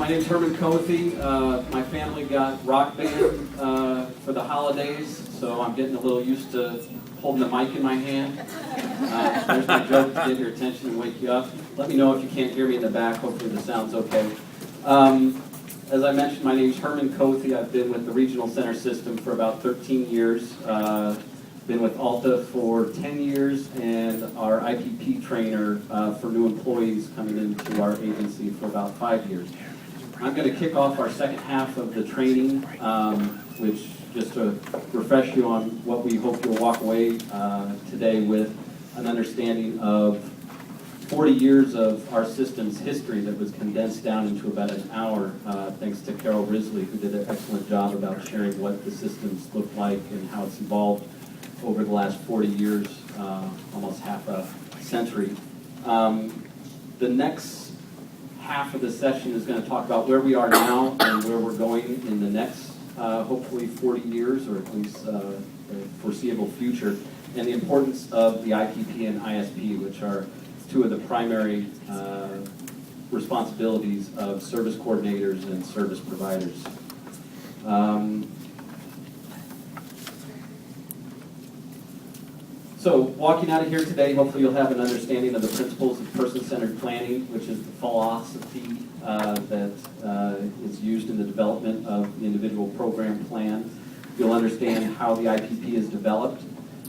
My name's Herman Kothe. My family got rock band for the holidays, so I'm getting a little used to holding the mic in my hand. There's my joke to get your attention and wake you up. Let me know if you can't hear me in the back. Hopefully the sound's okay. As I mentioned, my name's Herman Kothe. I've been with the Regional Center System for about 13 years. Been with Alta for 10 years, and our IPP trainer for new employees coming into our agency for about 5 years. I'm going to kick off our second half of the training, which just to refresh you on what we hope you'll walk away today with an understanding of 40 years of our system's history that was condensed down into about an hour, thanks to Carol Risley, who did an excellent job about sharing what the systems look like and how it's evolved over the last 40 years, almost half a century. The next half of the session is going to talk about where we are now and where we're going in the next, hopefully 40 years, or at least the foreseeable future, and the importance of the IPP and ISP, which are two of the primary responsibilities of service coordinators and service providers. So walking out of here today, hopefully you'll have an understanding of the principles of person-centered planning, which is the philosophy that is used in the development of the individual program plan. You'll understand how the IPP is developed,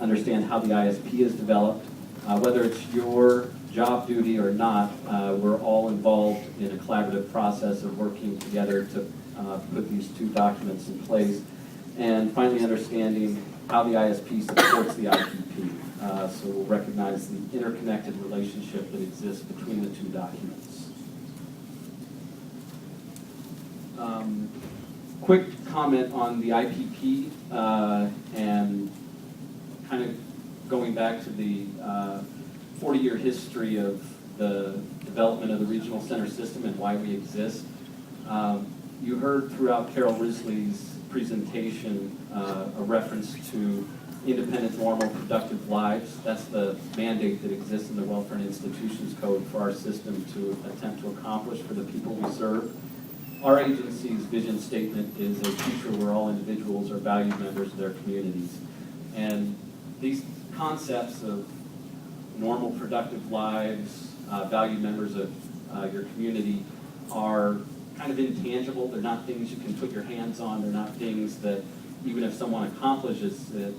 understand how the ISP is developed. Whether it's your job duty or not, we're all involved in a collaborative process of working together to put these two documents in place. And finally, understanding how the ISP supports the IPP. So we'll recognize the interconnected relationship that exists between the two documents. Quick comment on the IPP and kind of going back to the 40-year history of the development of the regional center system and why we exist. You heard throughout Carol Risley's presentation a reference to independent, normal, productive lives. That's the mandate that exists in the Welfare and Institutions Code for our system to attempt to accomplish for the people we serve. Our agency's vision statement is a future where all individuals are valued members of their communities. And these concepts of normal, productive lives, valued members of your community are kind of intangible. They're not things you can put your hands on. They're not things that even if someone accomplishes it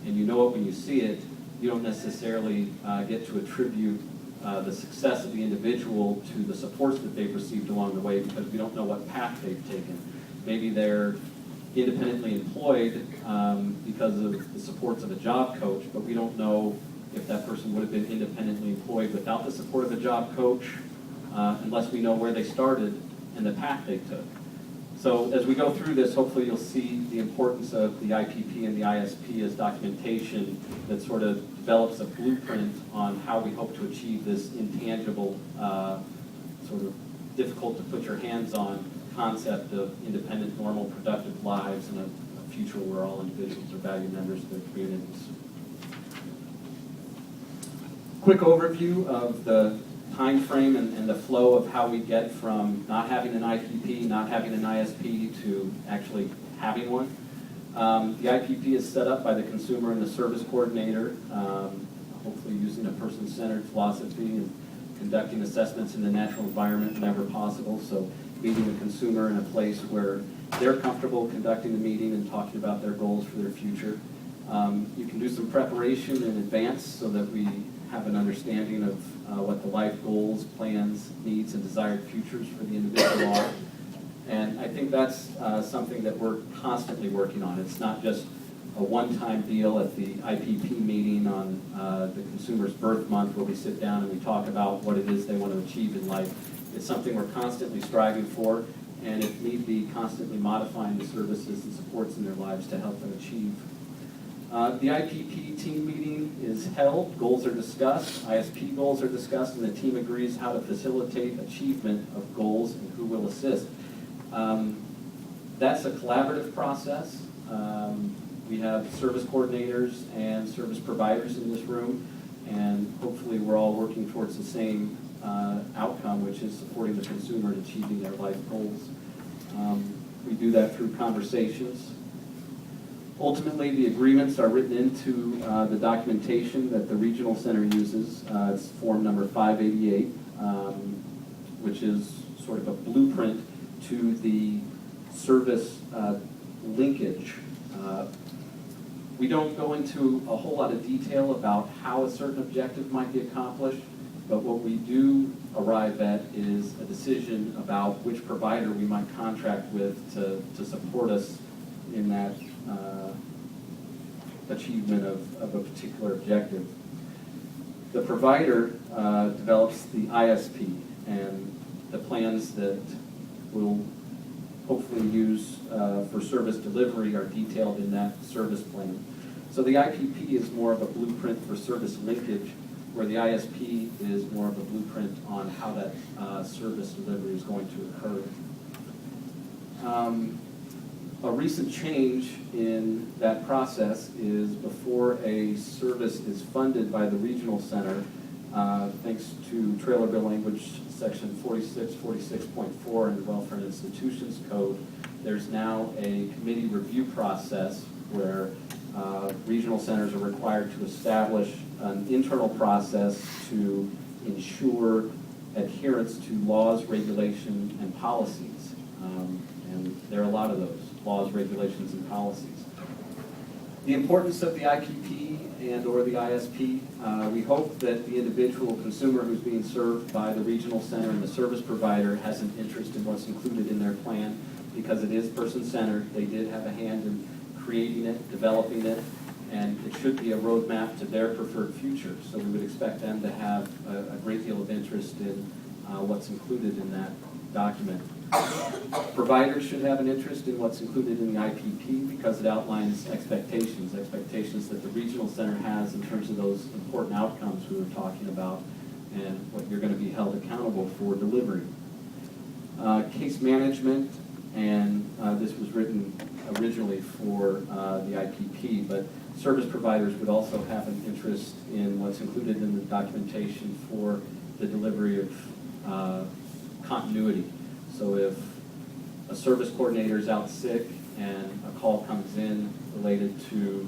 and you know it when you see it, you don't necessarily get to attribute the success of the individual to the supports that they've received along the way, because we don't know what path they've taken. Maybe they're independently employed because of the supports of a job coach, but we don't know if that person would have been independently employed without the support of a job coach unless we know where they started and the path they took. So as we go through this, hopefully you'll see the importance of the IPP and the ISP as documentation that sort of develops a blueprint on how we hope to achieve this intangible, sort of difficult to put your hands on concept of independent, normal, productive lives and a future where all individuals are valued members of their communities. Quick overview of the time frame and the flow of how we get from not having an IPP, not having an ISP, to actually having one. The IPP is set up by the consumer and the service coordinator, hopefully using a person-centered philosophy and conducting assessments in the natural environment whenever possible. So meeting the consumer in a place where they're comfortable conducting the meeting and talking about their goals for their future. You can do some preparation in advance so that we have an understanding of what the life goals, plans, needs, and desired futures for the individual are. And I think that's something that we're constantly working on. It's not just a one-time deal at the IPP meeting on the consumer's birth month where we sit down and we talk about what it is they want to achieve in life. It's something we're constantly striving for, and if need be, constantly modifying the services and supports in their lives to help them achieve. The IPP team meeting is held, goals are discussed, ISP goals are discussed, and the team agrees how to facilitate achievement of goals and who will assist. That's a collaborative process. We have service coordinators and service providers in this room, and hopefully we're all working towards the same outcome, which is supporting the consumer in achieving their life goals. We do that through conversations. Ultimately, the agreements are written into the documentation that the regional center uses. It's form number 588, which is sort of a blueprint to the service linkage. We don't go into a whole lot of detail about how a certain objective might be accomplished, but what we do arrive at is a decision about which provider we might contract with to support us in that achievement of a particular objective. The provider develops the ISP, and the plans that we'll hopefully use for service delivery are detailed in that service plan. So the IPP is more of a blueprint for service linkage, where the ISP is more of a blueprint on how that service delivery is going to occur. A recent change in that process is before a service is funded by the regional center, thanks to Trailer Bill Language Section 46.4 in the Welfare and Institutions Code, there's now a committee review process where regional centers are required to establish an internal process to ensure adherence to laws, regulations, and policies. And there are a lot of those laws, regulations, and policies. The importance of the IPP and or the ISP, we hope that the individual consumer who's being served by the regional center and the service provider has an interest in what's included in their plan, because it is person-centered. They did have a hand in creating it, developing it, and it should be a roadmap to their preferred future. So we would expect them to have a great deal of interest in what's included in that document. Providers should have an interest in what's included in the IPP because it outlines expectations that the regional center has in terms of those important outcomes we were talking about and what you're going to be held accountable for delivering. Case management, and this was written originally for the IPP, but service providers would also have an interest in what's included in the documentation for the delivery of continuity. So if a service coordinator is out sick and a call comes in related to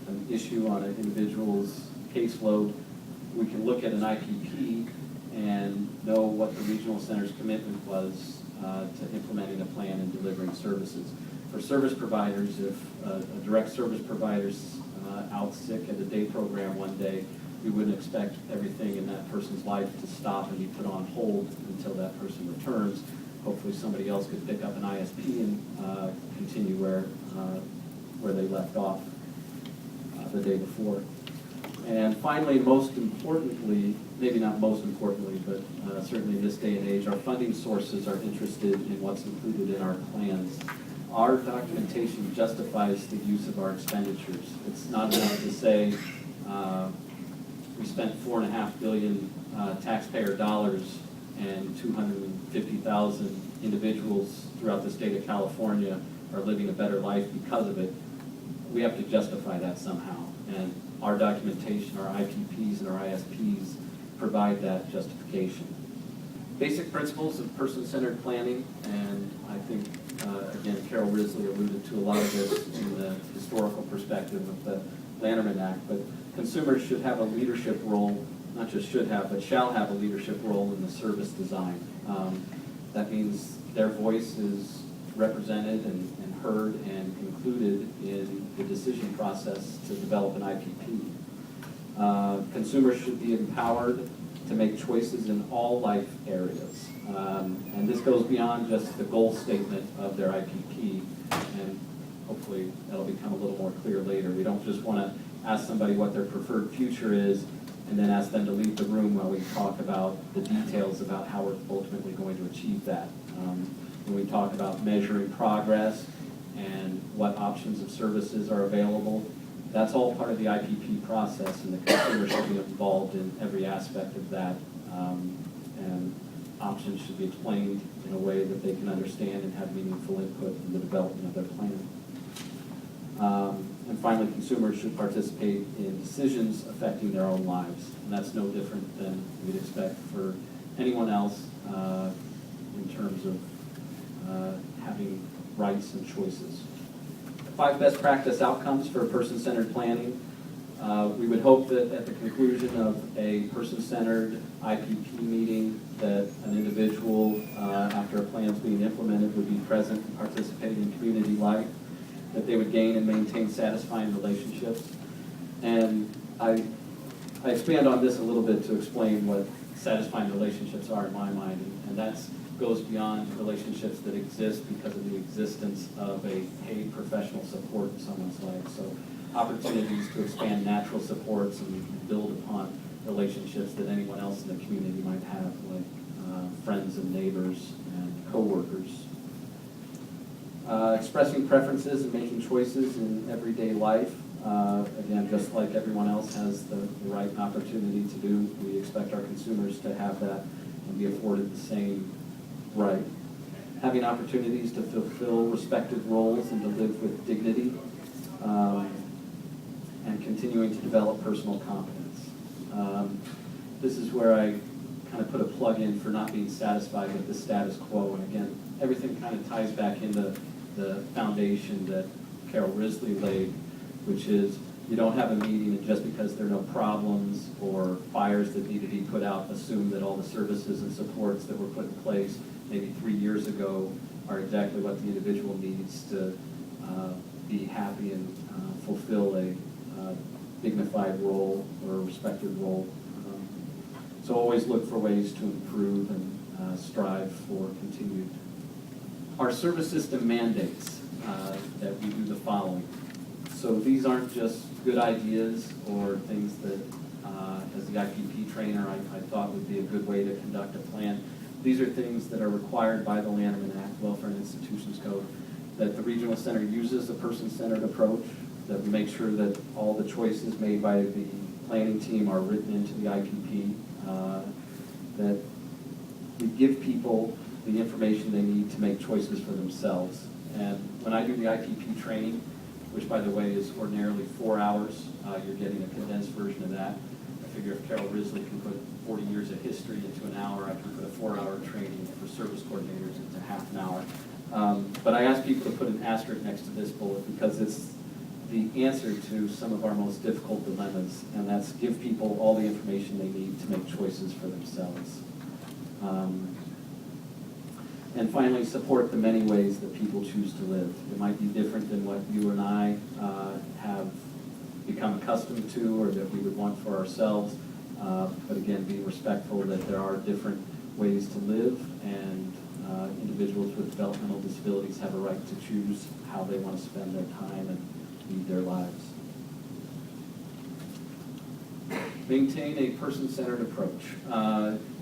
an issue on an individual's caseload, we can look at an IPP and know what the regional center's commitment was to implementing a plan and delivering services. For service providers, if a direct service provider's out sick at a day program one day, we wouldn't expect everything in that person's life to stop and be put on hold until that person returns. Hopefully somebody else could pick up an ISP and continue where they left off the day before. And finally, most importantly, maybe not most importantly, but certainly in this day and age, our funding sources are interested in what's included in our plans. Our documentation justifies the use of our expenditures. It's not enough to say we spent $4.5 billion taxpayer dollars and 250,000 individuals throughout the state of California are living a better life because of it. We have to justify that somehow. And our documentation, our IPPs and our ISPs provide that justification. Basic principles of person-centered planning, and I think, again, Carol Risley alluded to a lot of this in the historical perspective of the Lanterman Act, but consumers should have a leadership role, not just should have, but shall have a leadership role in the service design. That means their voice is represented and heard and included in the decision process to develop an IPP. Consumers should be empowered to make choices in all life areas. And this goes beyond just the goal statement of their IPP, and hopefully that'll become a little more clear later. We don't just want to ask somebody what their preferred future is and then ask them to leave the room while we talk about the details about how we're ultimately going to achieve that. When we talk about measuring progress and what options of services are available, that's all part of the IPP process, and the consumer should be involved in every aspect of that, and options should be explained in a way that they can understand and have meaningful input in the development of their plan. And finally, consumers should participate in decisions affecting their own lives. And that's no different than we'd expect for anyone else in terms of having rights and choices. 5 best practice outcomes for person-centered planning. We would hope that at the conclusion of a person-centered IPP meeting that an individual, after a plan is being implemented, would be present and participate in community life, that they would gain and maintain satisfying relationships. And I expand on this a little bit to explain what satisfying relationships are in my mind, and that goes beyond relationships that exist because of the existence of a paid professional support in someone's life. So opportunities to expand natural supports and build upon relationships that anyone else in the community might have, like friends and neighbors and coworkers. Expressing preferences and making choices in everyday life. Again, just like everyone else has the right and opportunity to do, we expect our consumers to have that and be afforded the same right. Having opportunities to fulfill respected roles and to live with dignity, and continuing to develop personal competence. This is where I kind of put a plug in for not being satisfied with the status quo. And again, everything kind of ties back into the foundation that Carol Risley laid, which is you don't have a meeting and just because there are no problems or fires that need to be put out, assume that all the services and supports that were put in place maybe 3 years ago are exactly what the individual needs to be happy and fulfill a dignified role or a respected role. So always look for ways to improve and strive for continued. Our service system mandates that we do the following. So these aren't just good ideas or things that, as the IPP trainer, I thought would be a good way to conduct a plan. These are things that are required by the Lanterman Act, Welfare and Institutions Code, that the regional center uses a person-centered approach, that we make sure that all the choices made by the planning team are written into the IPP, that we give people the information they need to make choices for themselves. And when I do the IPP training, which by the way is ordinarily 4 hours, you're getting a condensed version of that. I figure if Carol Risley can put 40 years of history into an hour, I can put a 4-hour training for service coordinators into half an hour. But I ask people to put an asterisk next to this bullet because it's the answer to some of our most difficult dilemmas, and that's give people all the information they need to make choices for themselves. And finally, support the many ways that people choose to live. It might be different than what you and I have become accustomed to or that we would want for ourselves. But again, being respectful that there are different ways to live, and individuals with developmental disabilities have a right to choose how they want to spend their time and lead their lives. Maintain a person-centered approach.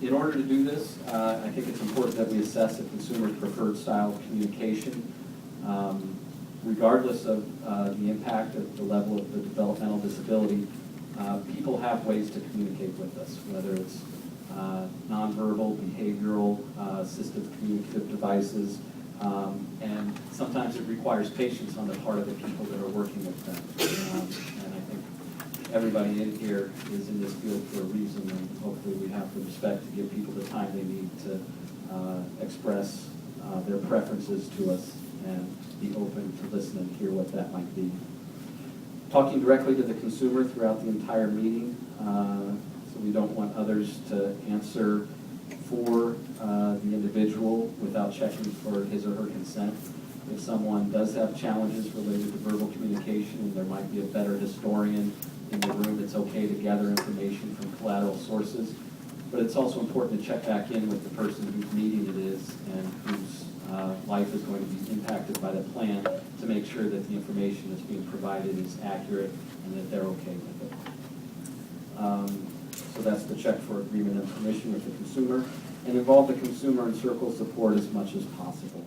In order to do this, I think it's important that we assess a consumer's preferred style of communication, regardless of the impact of the level of the developmental disability. People have ways to communicate with us, whether it's nonverbal, behavioral, assistive communicative devices, and sometimes it requires patience on the part of the people that are working with them. And I think everybody in here is in this field for a reason, and hopefully we have the respect to give people the time they need to express their preferences to us and be open to listen and hear what that might be. Talking directly to the consumer throughout the entire meeting, so we don't want others to answer for the individual without checking for his or her consent. If someone does have challenges related to verbal communication and there might be a better historian in the room, it's okay to gather information from collateral sources. But it's also important to check back in with the person whose meeting it is and whose life is going to be impacted by the plan to make sure that the information that's being provided is accurate and that they're okay with it. So that's the check for agreement and permission with the consumer, and involve the consumer in circle support as much as possible.